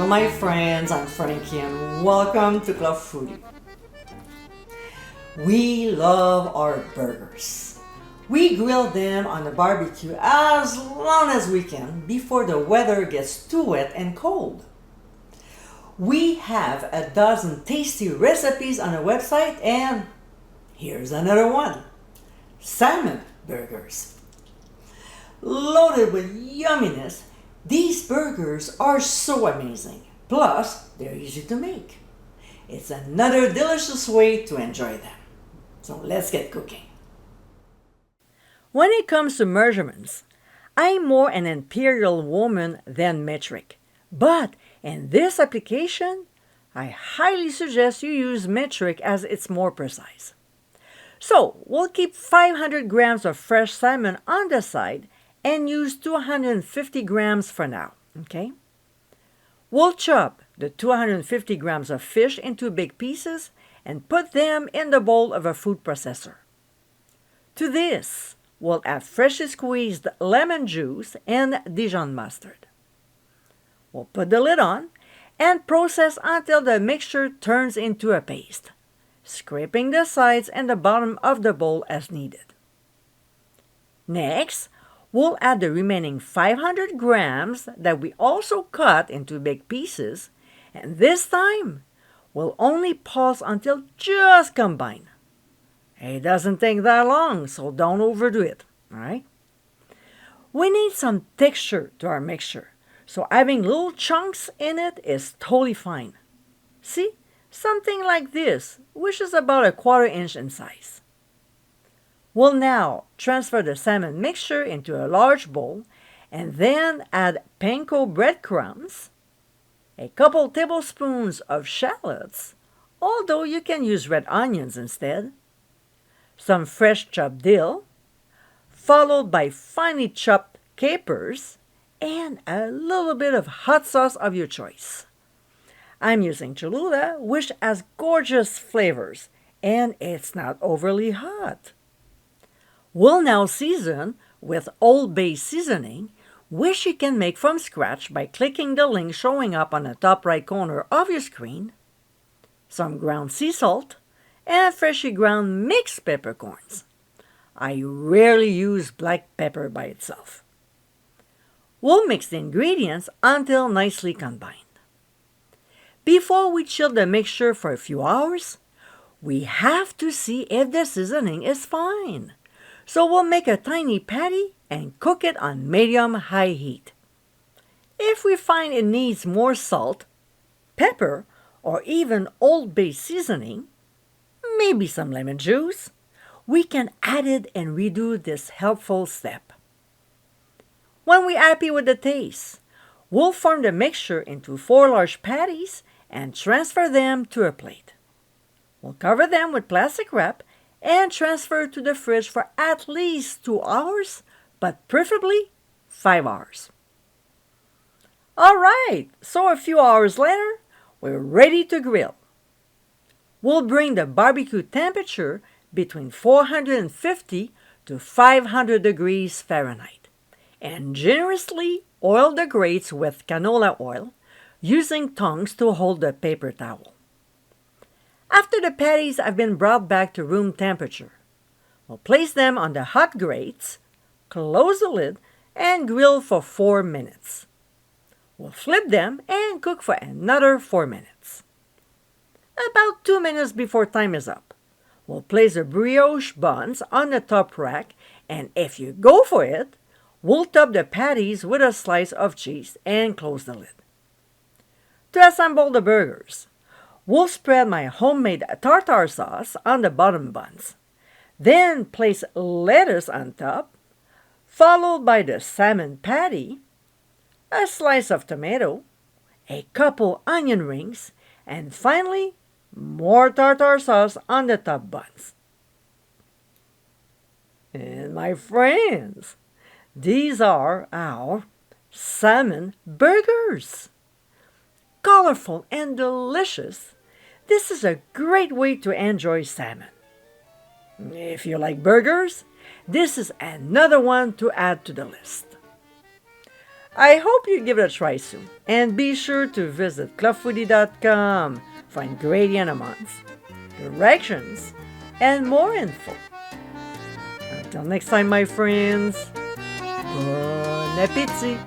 Hello my friends, I'm Frankie and welcome to Club Foodie. We love our burgers. We grill them on the barbecue as long as we can before the weather gets too wet and cold. We have a dozen tasty recipes on our website and here's another one. Salmon Burgers. Loaded with yumminess, these burgers are so amazing. Plus, they're easy to make. It's another delicious way to enjoy them. So let's get cooking. When it comes to measurements, I'm more an imperial woman than metric. But in this application, I highly suggest you use metric as it's more precise. So we'll keep 500 grams of fresh salmon on the side and use 250 grams for now, okay? We'll chop the 250 grams of fish into big pieces and put them in the bowl of a food processor. To this, we'll add freshly squeezed lemon juice and Dijon mustard. We'll put the lid on and process until the mixture turns into a paste, scraping the sides and the bottom of the bowl as needed. Next, we'll add the remaining 500 grams that we also cut into big pieces, and this time, we'll only pause until just combine. It doesn't take that long, so don't overdo it, alright? We need some texture to our mixture, so having little chunks in it is totally fine. See? Something like this, which is about 1/4 inch in size. We'll now transfer the salmon mixture into a large bowl and then add panko breadcrumbs, a couple tablespoons of shallots, although you can use red onions instead, some fresh chopped dill, followed by finely chopped capers, and a little bit of hot sauce of your choice. I'm using Cholula, which has gorgeous flavors, and it's not overly hot. We'll now season with Old Bay seasoning, which you can make from scratch by clicking the link showing up on the top right corner of your screen, some ground sea salt, and freshly ground mixed peppercorns. I rarely use black pepper by itself. We'll mix the ingredients until nicely combined. Before we chill the mixture for a few hours, we have to see if the seasoning is fine. So we'll make a tiny patty and cook it on medium-high heat. If we find it needs more salt, pepper, or even Old Bay seasoning, maybe some lemon juice, we can add it and redo this helpful step. When we're happy with the taste, we'll form the mixture into 4 large patties and transfer them to a plate. We'll cover them with plastic wrap and transfer to the fridge for at least 2 hours, but preferably 5 hours. Alright, so a few hours later, we're ready to grill. We'll bring the barbecue temperature between 450 to 500 degrees Fahrenheit and generously oil the grates with canola oil, using tongs to hold the paper towel. After the patties have been brought back to room temperature, we'll place them on the hot grates, close the lid, and grill for 4 minutes. We'll flip them and cook for another 4 minutes. About 2 minutes before time is up, we'll place the brioche buns on the top rack, and if you go for it, we'll top the patties with a slice of cheese and close the lid. To assemble the burgers, we'll spread my homemade tartare sauce on the bottom buns, then place lettuce on top, followed by the salmon patty, a slice of tomato, a couple onion rings, and finally, more tartare sauce on the top buns. And my friends, these are our salmon burgers. Colorful and delicious, this is a great way to enjoy salmon. If you like burgers, this is another one to add to the list. I hope you give it a try soon. And be sure to visit clubfoodie.com for ingredient amounts, directions, and more info. Until next time, my friends, bon appétit!